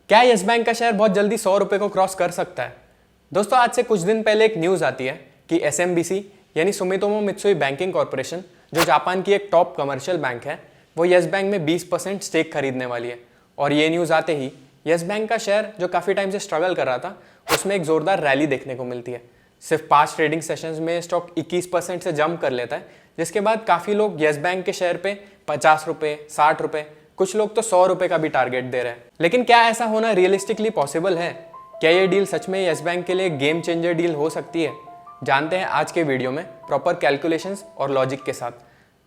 क्या yes bank का share बहुत जल्दी 100 रुपये को क्रॉस कर सकता है? दोस्तों, आज से कुछ दिन पहले एक न्यूज़ आती है कि एसएमबीसी यानी सुमितोमो मित्सुई बैंकिंग कॉर्पोरेशन, जो जापान की एक टॉप कमर्शियल बैंक है, वो यस बैंक में 20% स्टेक खरीदने वाली है। और ये न्यूज़ आते ही यस बैंक का शेयर, जो काफ़ी टाइम से स्ट्रगल कर रहा था, उसमें एक ज़ोरदार रैली देखने को मिलती है। सिर्फ 5 ट्रेडिंग सेशंस में स्टॉक 21% से जंप कर लेता है, जिसके बाद काफ़ी लोग यस बैंक के शेयर पे 50 रुपये, 60 रुपये, कुछ लोग तो 100 रुपये का भी टारगेट दे रहे हैं। लेकिन क्या ऐसा होना रियलिस्टिकली पॉसिबल है? क्या ये डील सच में यस बैंक के लिए गेम चेंजर डील हो सकती है? जानते हैं आज के वीडियो में प्रॉपर कैलकुलेशंस और लॉजिक के साथ।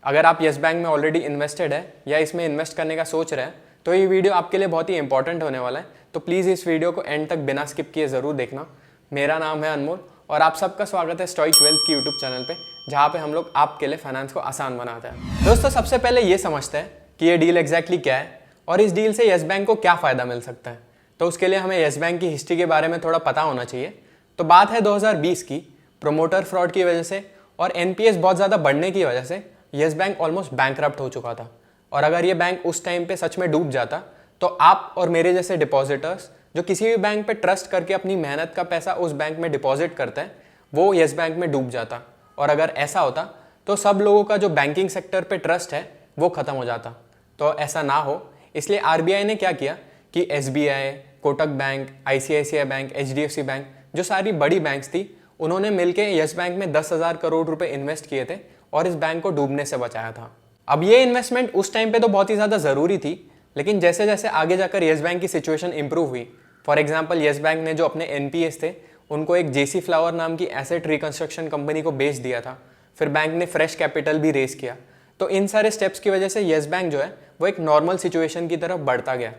अगर आप यस बैंक में ऑलरेडी इन्वेस्टेड है या इसमें इन्वेस्ट करने का सोच रहे हैं, तो ये वीडियो आपके लिए बहुत ही इंपॉर्टेंट होने वाला है। तो प्लीज़ इस वीडियो को एंड तक बिना स्किप किए ज़रूर देखना। मेरा नाम है अनमोल और आप सबका स्वागत है स्टॉइक वेल्थ की यूट्यूब चैनल पे, जहाँ पे हम लोग आपके लिए फाइनेंस को आसान बनाते हैं। दोस्तों, सबसे पहले ये समझते हैं कि ये डील एग्जैक्टली क्या है और इस डील से यस बैंक को क्या फ़ायदा मिल सकता है। तो उसके लिए हमें यस बैंक की हिस्ट्री के बारे में थोड़ा पता होना चाहिए। तो बात है 2020 की। प्रोमोटर फ्रॉड की वजह से और एनपीएस बहुत ज़्यादा बढ़ने की वजह से यस बैंक ऑलमोस्ट बैंकरप्ट हो चुका था। और अगर ये बैंक उस टाइम पे सच में डूब जाता, तो आप और मेरे जैसे डिपॉजिटर्स जो किसी भी बैंक पे ट्रस्ट करके अपनी मेहनत का पैसा उस बैंक में डिपॉजिट करते हैं, वो यस बैंक में डूब जाता। और अगर ऐसा होता तो सब लोगों का जो बैंकिंग सेक्टर पे ट्रस्ट है वो ख़त्म हो जाता। तो ऐसा ना हो, इसलिए आरबीआई ने क्या किया कि SBI, Kotak bank, ICICI bank, HDFC bank, जो सारी बड़ी बैंक्स थी, उन्होंने मिलकर यस बैंक में 10,000 करोड़ रुपए इन्वेस्ट किए थे और इस बैंक को डूबने से बचाया था। अब ये इन्वेस्टमेंट उस टाइम पे तो बहुत ही ज़्यादा ज़रूरी थी, लेकिन जैसे जैसे आगे जाकर यस बैंक की सिचुएशन इंप्रूव हुई, फॉर एग्जाम्पल यस बैंक ने जो अपने एनपीएस थे उनको एक जेसी फ्लावर नाम की एसेट रिकंस्ट्रक्शन कंपनी को बेच दिया था। फिर बैंक ने फ्रेश कैपिटल भी रेज किया। तो इन सारे स्टेप्स की वजह से यस बैंक जो है वो एक नॉर्मल सिचुएशन की तरफ बढ़ता गया।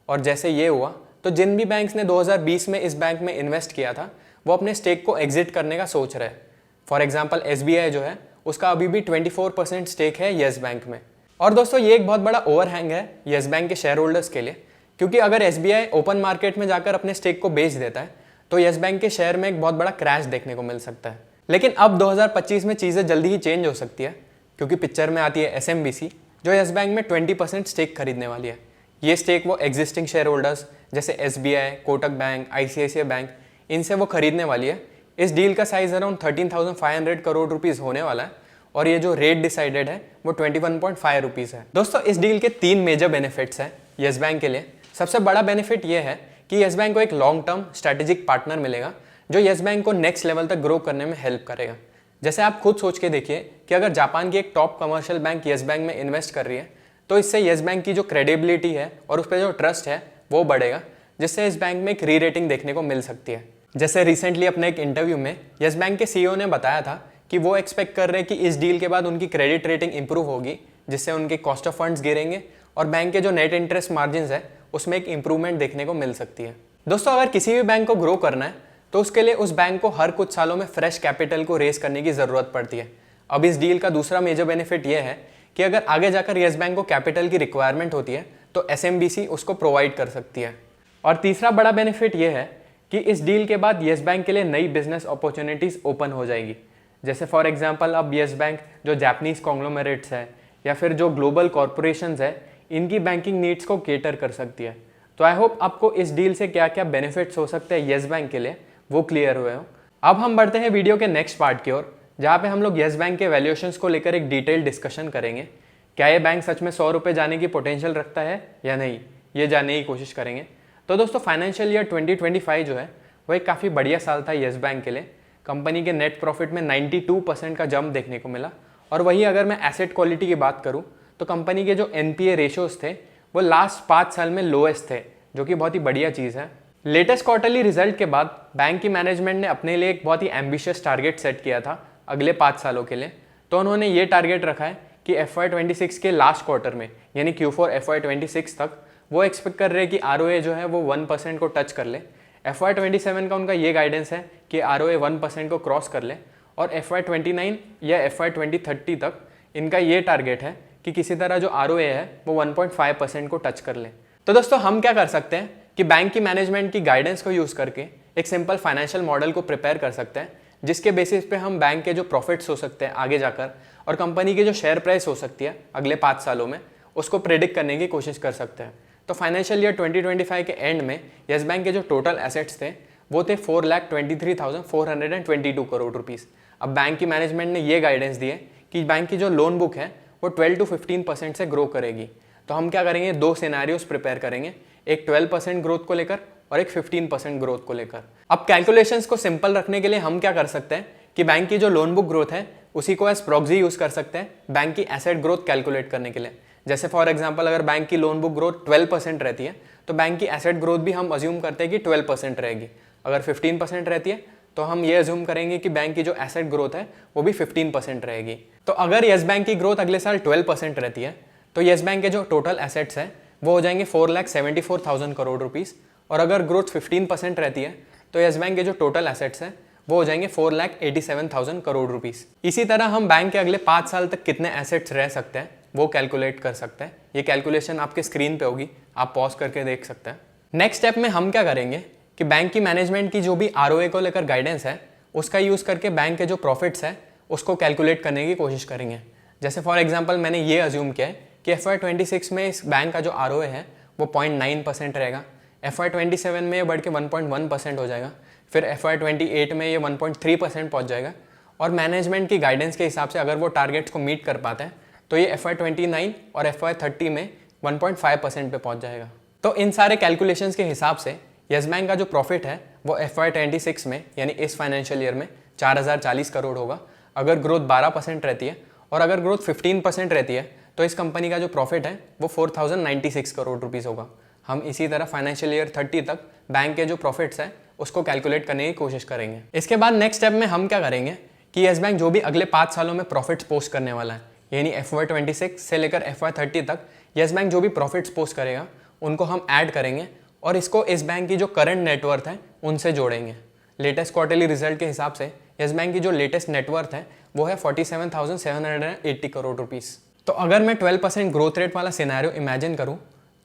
और जैसे ये हुआ तो जिन भी बैंक्स ने 2020 में इस बैंक में इन्वेस्ट किया था, वो अपने स्टेक को एग्जिट करने का सोच रहे हैं। फॉर एग्जाम्पल एसबीआई जो है उसका अभी भी 24% स्टेक है यस बैंक में। और दोस्तों, ये एक बहुत बड़ा ओवरहैंग है यस बैंक के शेयर होल्डर्स के लिए, क्योंकि अगर एसबीआई ओपन मार्केट में जाकर अपने स्टेक को बेच देता है तो यस बैंक के शेयर में एक बहुत बड़ा क्रैश देखने को मिल सकता है। लेकिन अब 2025 में चीज़ें जल्दी ही चेंज हो सकती है, क्योंकि पिक्चर में आती है एसएमबीसी, जो यस बैंक में 20% स्टेक खरीदने वाली है। ये स्टेक वो एग्जिस्टिंग शेयर होल्डर्स जैसे SBI, Kotak bank, ICICI bank, इनसे वो खरीदने वाली है। इस डील का साइज अराउंड 13,500 करोड़ रुपीज़ होने वाला है और ये जो रेट डिसाइडेड है वो 21.5 रुपीज़ है। दोस्तों, इस डील के 3 मेजर बेनिफिट्स हैं यस बैंक के लिए। सबसे बड़ा बेनिफिट ये है कि यस बैंक को एक लॉन्ग टर्म स्ट्रेटेजिक पार्टनर मिलेगा, जो यस बैंक को नेक्स्ट लेवल तक ग्रो करने में हेल्प करेगा। जैसे आप खुद सोच के देखिए कि अगर जापान की एक top commercial bank yes bank में इन्वेस्ट कर रही है, तो इससे यस बैंक की जो क्रेडिबिलिटी है और उस पर जो ट्रस्ट है वो बढ़ेगा, जिससे इस बैंक में एक री रेटिंग देखने को मिल सकती है। जैसे रिसेंटली अपने एक इंटरव्यू में यस बैंक के सीईओ ने बताया था कि वो एक्सपेक्ट कर रहे हैं कि इस डील के बाद उनकी क्रेडिट रेटिंग इंप्रूव होगी, जिससे उनके कॉस्ट ऑफ फंड्स गिरेंगे और बैंक के जो नेट इंटरेस्ट मार्जिन है उसमें एक इंप्रूवमेंट देखने को मिल सकती है। दोस्तों, अगर किसी भी बैंक को ग्रो करना है तो उसके लिए उस बैंक को हर कुछ सालों में फ्रेश कैपिटल को रेज करने की ज़रूरत पड़ती है। अब इस डील का दूसरा मेजर बेनिफिट ये है कि अगर आगे जाकर यस बैंक को कैपिटल की रिक्वायरमेंट होती है तो एसएमबीसी उसको प्रोवाइड कर सकती है। और तीसरा बड़ा बेनिफिट ये है कि इस डील के बाद यस बैंक के लिए नई बिजनेस अपॉर्चुनिटीज़ ओपन हो जाएगी। जैसे फॉर एग्जांपल अब यस बैंक जो जापानीज कॉन्ग्लोमेरेट्स है या फिर जो ग्लोबल कॉरपोरेशंस है, इनकी बैंकिंग नीड्स को केटर कर सकती है। तो आई होप आपको इस डील से क्या क्या बेनिफिट्स हो सकते हैं यस बैंक के लिए वो क्लियर हुए हो। अब हम बढ़ते हैं वीडियो के नेक्स्ट पार्ट की ओर, जहाँ पे हम लोग यस बैंक के वैल्यूएशंस को लेकर एक डिटेल डिस्कशन करेंगे। क्या ये बैंक सच में 100 रुपये जाने की पोटेंशियल रखता है या नहीं, ये जानने की कोशिश करेंगे। तो दोस्तों, फाइनेंशियल ईयर 2025 जो है वो एक काफ़ी बढ़िया साल था यस बैंक के लिए। कंपनी के नेट प्रॉफिट में 92% का जंप देखने को मिला। और वही अगर मैं एसेट क्वालिटी की बात करूँ तो कंपनी के जो एनपीए रेशियोज थे वो लास्ट 5 साल में लोएस्ट थे, जो कि बहुत ही बढ़िया चीज़ है। लेटेस्ट क्वार्टरली रिजल्ट के बाद बैंक की मैनेजमेंट ने अपने लिए एक बहुत ही एम्बिशियस टारगेट सेट किया था अगले 5 सालों के लिए। तो उन्होंने ये टारगेट रखा है कि FY26 के लास्ट क्वार्टर में यानी Q4 FY26 तक वो एक्सपेक्ट कर रहे हैं कि ROA जो है वो 1% को टच कर ले। FY27 का उनका ये गाइडेंस है कि ROA 1% को क्रॉस कर ले। और FY29 या FY2030 तक इनका ये टारगेट है कि किसी तरह जो ROA है वो 1.5% को टच कर ले। तो दोस्तों, हम क्या कर सकते हैं कि बैंक की मैनेजमेंट की गाइडेंस को यूज़ करके एक सिंपल फाइनेंशियल मॉडल को प्रिपेयर कर सकते हैं, जिसके बेसिस पे हम बैंक के जो प्रॉफिट्स हो सकते हैं आगे जाकर और कंपनी की जो शेयर प्राइस हो सकती है अगले 5 सालों में, उसको प्रेडिक्ट करने की कोशिश कर सकते हैं। तो फाइनेंशियल ईयर 2025 के एंड में येस बैंक के जो टोटल एसेट्स थे वो थे 4,23,422 करोड़ रुपीस। अब बैंक की मैनेजमेंट ने ये गाइडेंस दी है कि बैंक की जो लोन बुक है वो 12 to 15% से ग्रो करेगी। तो हम क्या करेंगे, दो सिनेरियोस प्रिपेयर करेंगे, एक 12% ग्रोथ को लेकर और एक 15% ग्रोथ को लेकर। अब कैलकुलेशंस को सिंपल रखने के लिए हम क्या कर सकते हैं कि बैंक की जो लोन बुक ग्रोथ है उसी को एज प्रॉक्सी यूज कर सकते हैं बैंक की एसेट ग्रोथ कैलकुलेट करने के लिए। जैसे फॉर एग्जांपल अगर बैंक की लोन बुक ग्रोथ 12% रहती है तो बैंक की एसेट ग्रोथ भी हम अज्यूम करते हैं कि 12% रहेगी। अगर 15% रहती है तो हम ये अज्यूम करेंगे कि बैंक की जो एसेट ग्रोथ है वो भी 15% रहेगी। तो अगर येस बैंक की ग्रोथ अगले साल 12% रहती है तो येस बैंक के जो टोटल एसेट्स है वो हो जाएंगे 4,74,000 करोड़ रुपीस। और अगर ग्रोथ 15% रहती है तो येस बैंक के जो टोटल एसेट्स हैं वो हो जाएंगे 4,87,000 करोड़ रुपीस। इसी तरह हम बैंक के अगले 5 साल तक कितने एसेट्स रह सकते हैं वो कैलकुलेट कर सकते हैं। ये कैलकुलेशन आपके स्क्रीन पे होगी, आप पॉज करके देख सकते हैं। नेक्स्ट स्टेप में हम क्या करेंगे कि बैंक की मैनेजमेंट की जो भी आरओए को लेकर गाइडेंस है उसका यूज़ करके बैंक के जो प्रॉफिट्स है उसको कैलकुलेट करने की कोशिश करेंगे। जैसे फॉर एग्जांपल मैंने ये अज्यूम किया है कि FY26 में इस बैंक का जो आरओए है वो 0.9% रहेगा, FY27 में ये बढ़ के 1.1% हो जाएगा, फिर FY28 में ये 1.3% पहुँच जाएगा और मैनेजमेंट की गाइडेंस के हिसाब से अगर वो टारगेट्स को मीट कर पाते हैं तो ये FY29 और FY30 में 1.5% पे पहुँच जाएगा। तो इन सारे कैलकुलेशंस के हिसाब से येस बैंक का जो प्रॉफिट है वो FY26 में यानी इस फाइनेंशियल ईयर में 4,040 करोड़ होगा अगर ग्रोथ 12% रहती है, और अगर ग्रोथ 15% रहती है तो इस कंपनी का जो प्रॉफिट है वो 4,096 करोड़ रुपीस होगा। हम इसी तरह फाइनेंशियल ईयर 30 तक बैंक के जो प्रॉफिट्स है उसको कैलकुलेट करने की कोशिश करेंगे। इसके बाद नेक्स्ट स्टेप में हम क्या करेंगे कि येस बैंक जो भी अगले 5 सालों में प्रॉफिट्स पोस्ट करने वाला है यानी FY26 से लेकर FY30 तक येस बैंक जो भी प्रॉफिट्स पोस्ट करेगा उनको हम ऐड करेंगे और इसको इस बैंक की जो करंट नेटवर्थ है उनसे जोड़ेंगे। लेटेस्ट क्वार्टरली रिजल्ट के हिसाब से येस बैंक की जो लेटेस्ट नेटवर्थ है वो है 47,780 करोड़ रुपीस। तो अगर मैं 12% ग्रोथ रेट वाला सिनेरियो इमेजिन करूं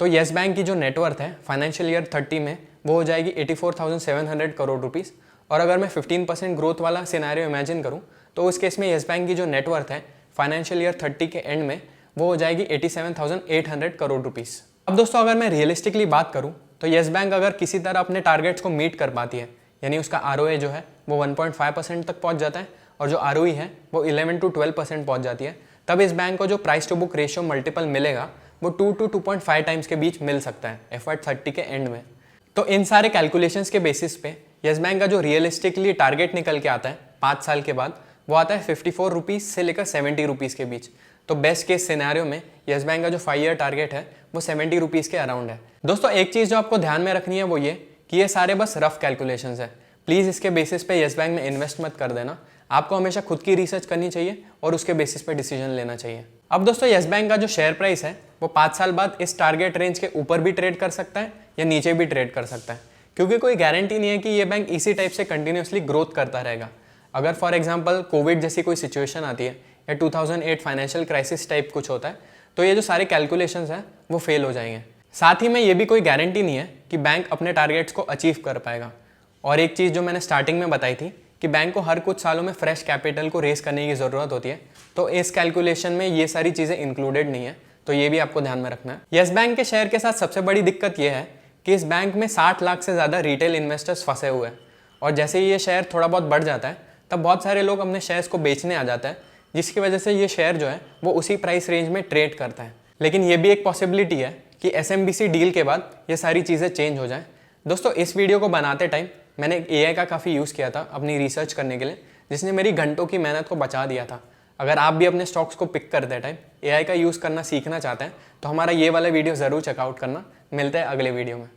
तो येस बैंक की जो नेटवर्थ है फाइनेंशियल ईयर 30 में वो हो जाएगी 84,700 करोड़ रुपीस। और अगर मैं 15% ग्रोथ वाला सिनेरियो इमेजिन करूं तो उस केस में येस बैंक की जो नेटवर्थ है फाइनेंशियल ईयर 30 के एंड में वो हो जाएगी 87,800 करोड़ रुपीस। अब दोस्तों अगर मैं रियलिस्टिकली बात करूं तो येस बैंक अगर किसी तरह अपने टारगेट्स को मीट कर पाती है यानी उसका आरओए जो है वो 1.5% तक पहुंच जाता है और जो आरओई है वो 11 to 12% पहुंच जाती है, तब इस बैंक को जो price to book ratio multiple मिलेगा वो 2 to 2.5 टाइम्स के बीच मिल सकता है FY30 के एंड में। तो इन सारे कैलकुलेशंस के बेसिस पे येस बैंक का जो रियलिस्टिकली टारगेट निकल के आता है 5 साल के बाद वो आता है 54 रुपीज़ से लेकर 70 रुपीज़ के बीच। तो बेस्ट केस सिनेरियो में येस बैंक का जो 5 ईयर टारगेट है वो 70 रुपीज़ के अराउंड है। दोस्तों एक चीज़ जो आपको ध्यान में रखनी है वो ये कि ये सारे बस रफ कैलकुलेशंस है, प्लीज़ इसके बेसिस पे येस बैंक में इन्वेस्ट मत कर देना। आपको हमेशा खुद की रिसर्च करनी चाहिए और उसके बेसिस पे डिसीजन लेना चाहिए। अब दोस्तों येस बैंक का जो शेयर प्राइस है वो 5 साल बाद इस टारगेट रेंज के ऊपर भी ट्रेड कर सकता है या नीचे भी ट्रेड कर सकता है, क्योंकि कोई गारंटी नहीं है कि ये बैंक इसी टाइप से कंटिन्यूसली ग्रोथ करता रहेगा। अगर फॉर एग्जांपल कोविड जैसी कोई सिचुएशन आती है या 2008 फाइनेंशियल क्राइसिस टाइप कुछ होता है तो ये जो सारे कैलकुलेशंस हैं वो फेल हो जाएंगे। साथ ही में ये भी कोई गारंटी नहीं है कि बैंक अपने टारगेट्स को अचीव कर पाएगा। और एक चीज़ जो मैंने स्टार्टिंग में बताई थी कि बैंक को हर कुछ सालों में फ्रेश कैपिटल को रेस करने की ज़रूरत होती है, तो इस कैलकुलेशन में ये सारी चीज़ें इंक्लूडेड नहीं है, तो ये भी आपको ध्यान में रखना है। येस बैंक के शेयर के साथ सबसे बड़ी दिक्कत ये है कि इस बैंक में 60 लाख से ज़्यादा रिटेल इन्वेस्टर्स फंसे हुए हैं और जैसे ही ये शेयर थोड़ा बहुत बढ़ जाता है तब बहुत सारे लोग अपने शेयर्स को बेचने आ जाते हैं, जिसकी वजह से ये शेयर जो है वो उसी प्राइस रेंज में ट्रेड करता है। लेकिन ये भी एक पॉसिबिलिटी है कि SMBC डील के बाद ये सारी चीज़ें चेंज हो जाएं। दोस्तों इस वीडियो को बनाते टाइम मैंने AI का काफ़ी यूज़ किया था अपनी रिसर्च करने के लिए, जिसने मेरी घंटों की मेहनत को बचा दिया था। अगर आप भी अपने स्टॉक्स को पिक करते टाइम AI का यूज़ करना सीखना चाहते हैं तो हमारा ये वाला वीडियो ज़रूर चेकआउट करना। मिलते हैं अगले वीडियो में।